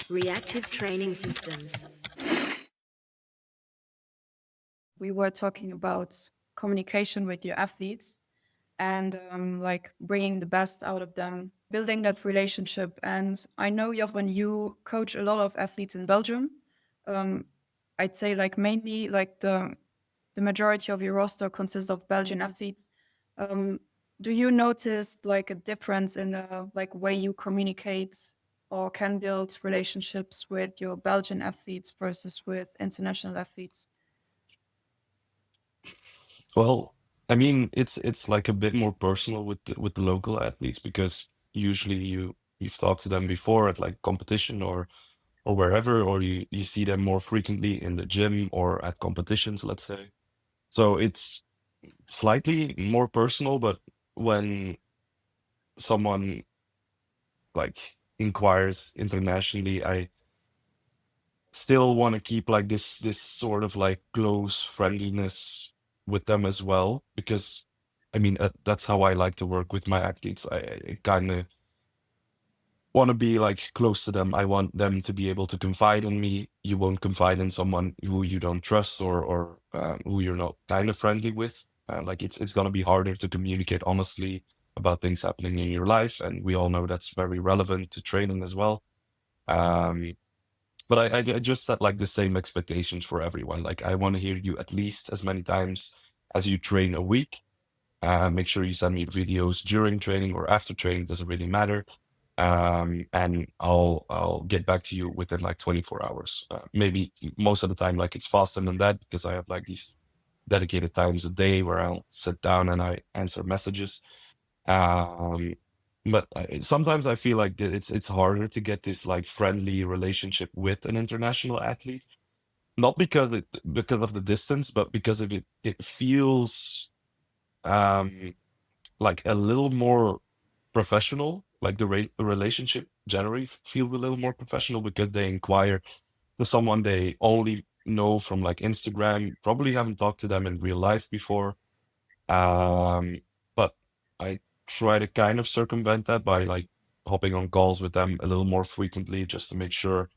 Reactive training systems. We were talking about communication with your athletes and like bringing the best out of them, building that relationship. And I know, Jochen, you coach a lot of athletes in Belgium. Um, I'd say like mainly like the majority of your roster consists of Belgian athletes. Um, do you notice like a difference in the like way you communicate or can build relationships with your Belgian athletes versus with international athletes? Well, I mean, it's like a bit more personal with the local athletes because usually you've talked to them before at like competition or wherever, or you see them more frequently in the gym or at competitions, let's say. So it's slightly more personal, but when someone like inquires internationally, I still want to keep like this sort of like close friendliness with them as well because I mean that's how I like to work with my athletes. I kind of want to be like close to them. I want them to be able to confide in me. You won't confide in someone who you don't trust or who you're not kind of friendly with. Like it's gonna be harder to communicate honestly about things happening in your life, and we all know that's very relevant to training as well. Um, but I just set like the same expectations for everyone. Like I want to hear you at least as many times as you train a week. Make sure you send me videos during training or after training, doesn't really matter. And I'll get back to you within like 24 hours. Maybe most of the time, like it's faster than that because I have like these dedicated times a day where I'll sit down and I answer messages. Um, but sometimes I feel like that it's harder to get this like friendly relationship with an international athlete, not because of the distance, but because of it feels um like a little more professional. Like the relationship generally feels a little more professional because they inquire to someone they only know from like Instagram, probably haven't talked to them in real life before. But I try to kind of circumvent that by like hopping on calls with them a little more frequently just to make sure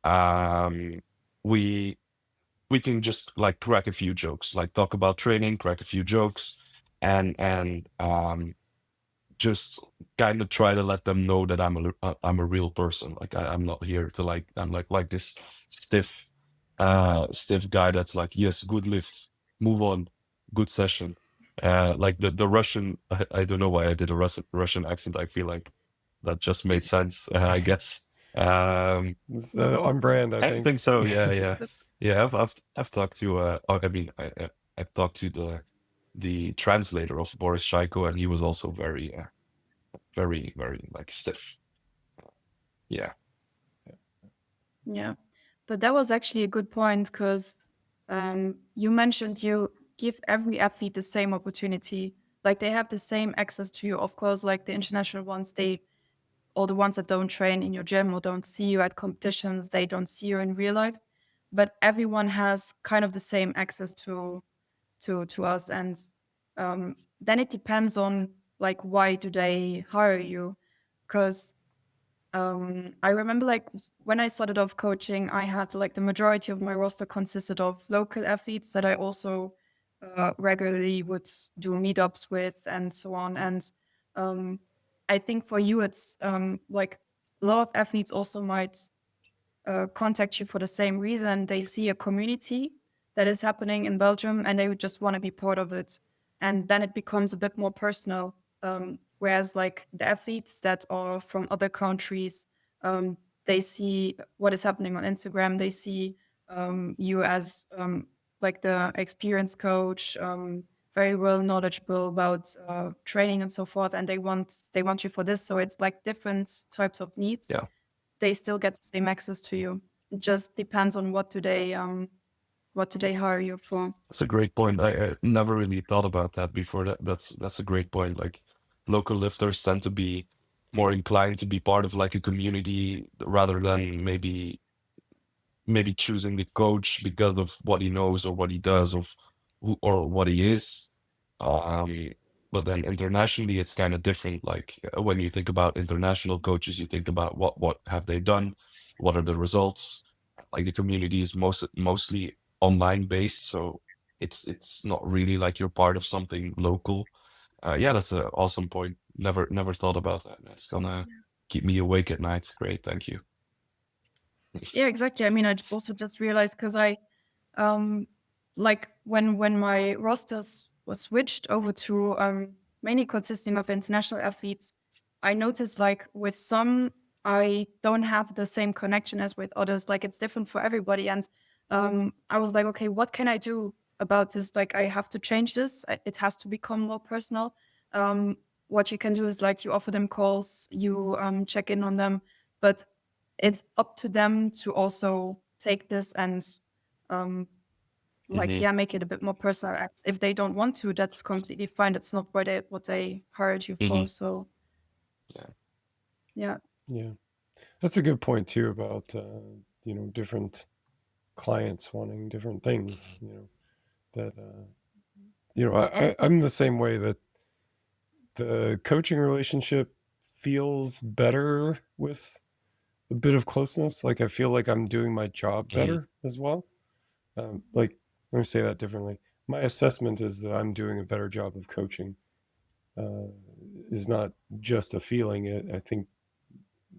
um, we we can just like crack a few jokes, like talk about training, crack a few jokes, and just kind of try to let them know that I'm a real person. Like I'm not here to like I'm like this stiff stiff guy that's like, yes, good lift, move on, good session. Like the Russian, I don't know why I did a Russian accent. I feel like that just made sense, I guess. It's on brand, I I think. think so. Yeah, yeah, That's yeah. I've talked to. I mean, I've talked to the translator of Boris Shaiko, and he was also very like stiff. Yeah. Yeah, but that was actually a good point because you mentioned you give every athlete the same opportunity. Like they have the same access to you. Of course, like the international ones, they or the ones that don't train in your gym or don't see you at competitions, they don't see you in real life. But everyone has kind of the same access to us, and then it depends on like why do they hire you? Because I remember like when I started off coaching, I had like the majority of my roster consisted of local athletes that I also regularly would do meetups with and so on. And um, I think for you, it's like a lot of athletes also might contact you for the same reason. They see a community that is happening in Belgium and they would just want to be part of it. And then it becomes a bit more personal. Whereas, like the athletes that are from other countries, they see what is happening on Instagram. They see you as like the experienced coach, very well knowledgeable about training and so forth, and they want you for this. So it's like different types of needs, Yeah. they still get the same access to you. It just depends on what do they hire you for. That's a great point. I never really thought about that before. That's a great point. Like local lifters tend to be more inclined to be part of like a community rather than maybe choosing the coach because of what he knows or what he does of who or what he is. Um, but then internationally, it's kind of different. Like when you think about international coaches, you think about what have they done, what are the results. Like the community is mostly online based, so it's not really like you're part of something local. Yeah, that's an awesome point. Never thought about that. That's gonna keep me awake at night. Great, thank you. Yeah, exactly. I mean, I also just realized because like when my rosters was switched over to mainly consisting of international athletes, I noticed like with some I don't have the same connection as with others. Like it's different for everybody, and I was like, okay, what can I do about this? Like I have to change this. It has to become more personal. What you can do is like you offer them calls, you check in on them, but it's up to them to also take this and like Hmm. make it a bit more personal. And if they don't want to, that's completely fine. That's not what they hired you for. Hmm. So Yeah. yeah. Yeah. That's a good point too about, different clients wanting different things, that, I'm the same way, that the coaching relationship feels better with a bit of closeness. Like I feel like I'm doing my job Hmm. better as well. Like, let me say that differently. My assessment is that I'm doing a better job of coaching. Is not just a feeling. I think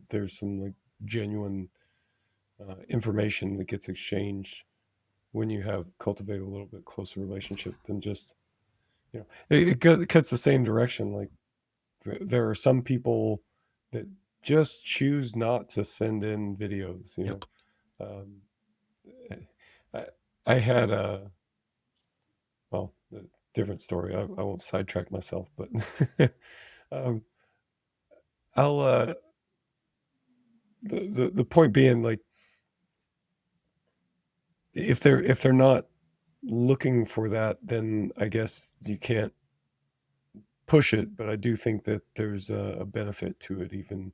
there's some like genuine information that gets exchanged when you have cultivate a little bit closer relationship than just, it cuts the same direction. Like there are some people that just choose not to send in videos. Yep. Um, I, I had a different story. I won't sidetrack myself, but um, I'll the point being, like, if they're not looking for that, then I guess you can't push it. But I do think that there's a benefit to it, even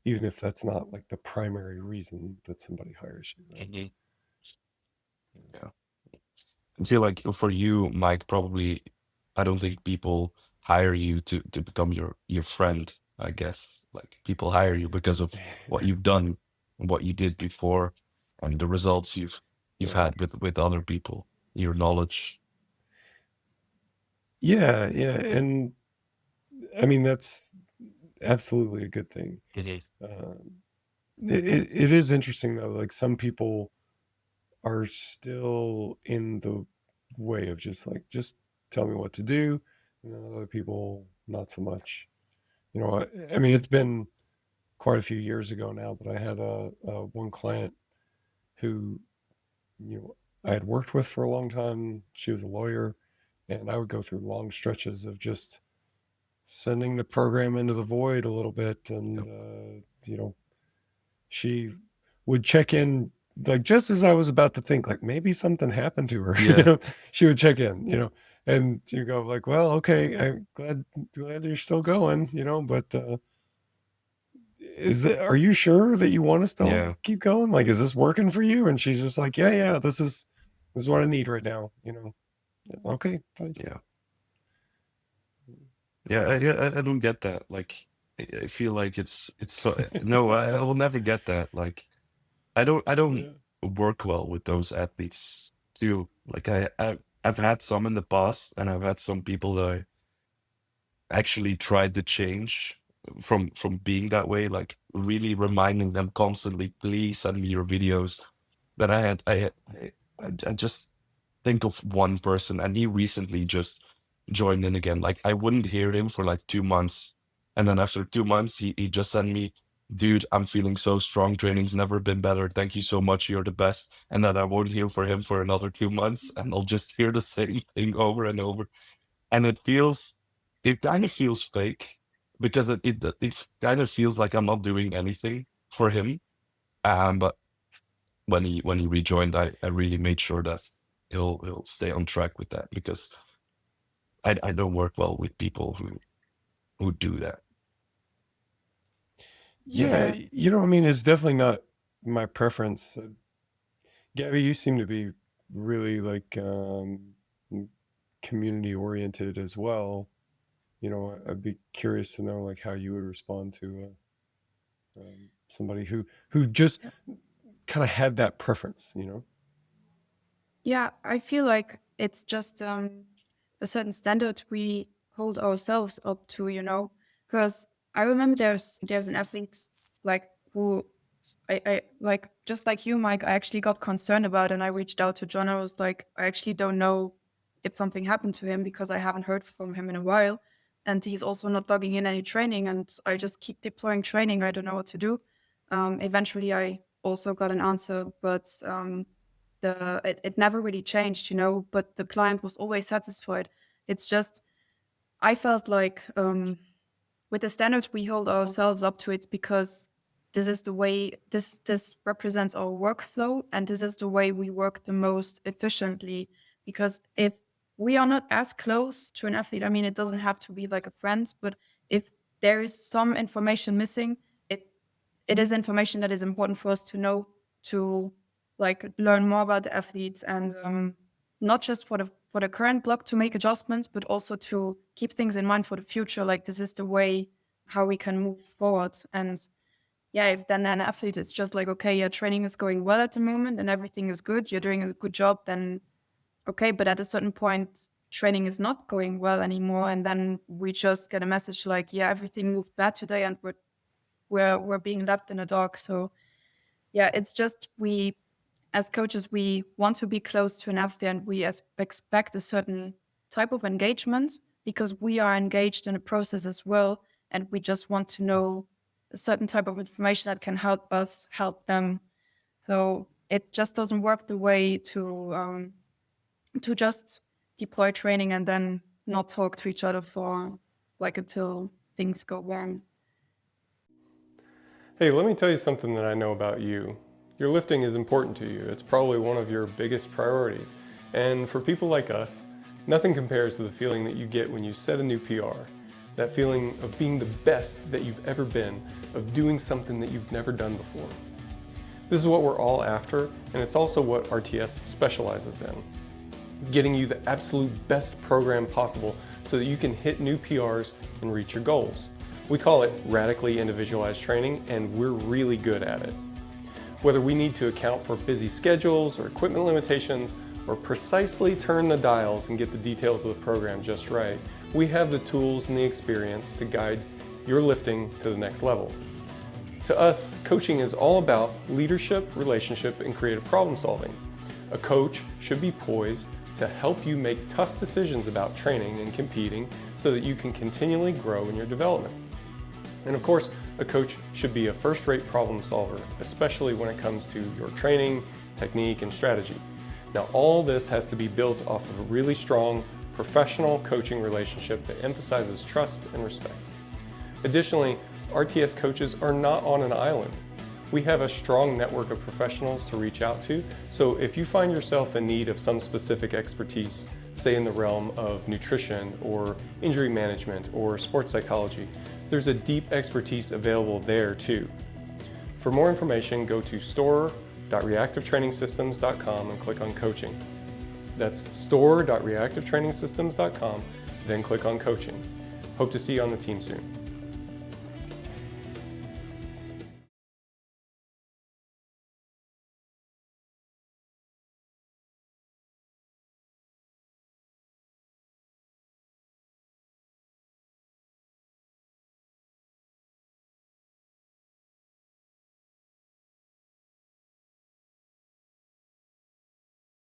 if that's not like the primary reason that somebody hires you, right? Hmm. Yeah. I feel like for you, Mike, probably I don't think people hire you to become your friend, I guess. Like people hire you because of what you've done and what you did before and the results you've Yeah, had with other people, your knowledge. yeah, and I mean that's absolutely a good thing. It is. Uh, it is interesting though. Like some people are still in the way of just tell me what to do, and then other people not so much. I mean, it's been quite a few years ago now, but I had a one client who, I had worked with for a long time. She was a lawyer, and I would go through long stretches of just sending the program into the void a little bit, and Yep. she would check in like just as I was about to think like maybe something happened to her. Yeah. She would check in, and you go like, well, okay, I'm glad you're still going, but are you sure that you want to still Yeah. keep going? Like, is this working for you? And she's just like, yeah, this is what I need right now, Okay, fine. Yeah. Yeah. I don't get that. Like I feel like it's so no, I will never get that. Like I don't Yeah. work well with those athletes too. Like I've had some in the past, and I've had some people that I actually tried to change from being that way, like really reminding them constantly, please send me your videos. But I just think of one person, and he recently just joined in again. Like I wouldn't hear him for like 2 months, and then after 2 months, he just sent me, "Dude, I'm feeling so strong. Training's never been better. Thank you so much. You're the best." And then I won't hear from him for another 2 months, and I'll just hear the same thing over and over. And it kind of feels fake because it kind of feels like I'm not doing anything for him. But when he rejoined, I really made sure that he'll stay on track with that because I don't work well with people who do that. Yeah, Yeah. I mean, it's definitely not my preference. Gabby, you seem to be really like community oriented as well. I'd be curious to know like how you would respond to somebody who just kind of had that preference, you know? Yeah, I feel like it's just a certain standard we hold ourselves up to, you know, because I remember there's an athlete like who I like, just like you, Mike, I actually got concerned about, and I reached out to John. I was like, I actually don't know if something happened to him because I haven't heard from him in a while, and he's also not logging in any training, and I just keep deploying training. I don't know what to do. Eventually, I also got an answer, but it never really changed, you know. But the client was always satisfied. It's just I felt like with the standards we hold ourselves up to, it's because this is the way this represents our workflow, and this is the way we work the most efficiently. Because if we are not as close to an athlete, I mean, it doesn't have to be like a friend, but if there is some information missing, it is information that is important for us to know, to like learn more about the athletes, and not just for the current block to make adjustments, but also to keep things in mind for the future. Like, this is the way how we can move forward. And yeah, if then an athlete is just like, okay, your training is going well at the moment and everything is good, you're doing a good job, then okay. But at a certain point, training is not going well anymore, and then we just get a message like, yeah, everything moved bad today, and we're being left in the dark. So yeah, it's just we as coaches, we want to be close to an athlete, and we expect a certain type of engagement because we are engaged in the process as well, and we just want to know a certain type of information that can help us help them. So it just doesn't work the way to just deploy training and then not talk to each other for like until things go wrong. Hey, let me tell you something that I know about you. Your lifting is important to you. It's probably one of your biggest priorities. And for people like us, nothing compares to the feeling that you get when you set a new PR. That feeling of being the best that you've ever been, of doing something that you've never done before. This is what we're all after, and it's also what RTS specializes in. Getting you the absolute best program possible so that you can hit new PRs and reach your goals. We call it radically individualized training, and we're really good at it. Whether we need to account for busy schedules or equipment limitations, or precisely turn the dials and get the details of the program just right, we have the tools and the experience to guide your lifting to the next level. To us, coaching is all about leadership, relationship, and creative problem solving. A coach should be poised to help you make tough decisions about training and competing so that you can continually grow in your development. And of course, a coach should be a first-rate problem solver, especially when it comes to your training, technique, and strategy. Now, all this has to be built off of a really strong, professional coaching relationship that emphasizes trust and respect. Additionally, RTS coaches are not on an island. We have a strong network of professionals to reach out to, so if you find yourself in need of some specific expertise, say in the realm of nutrition or injury management or sports psychology, there's a deep expertise available there too. For more information, go to store.reactivetrainingsystems.com and click on coaching. That's store.reactivetrainingsystems.com, then click on coaching. Hope to see you on the team soon.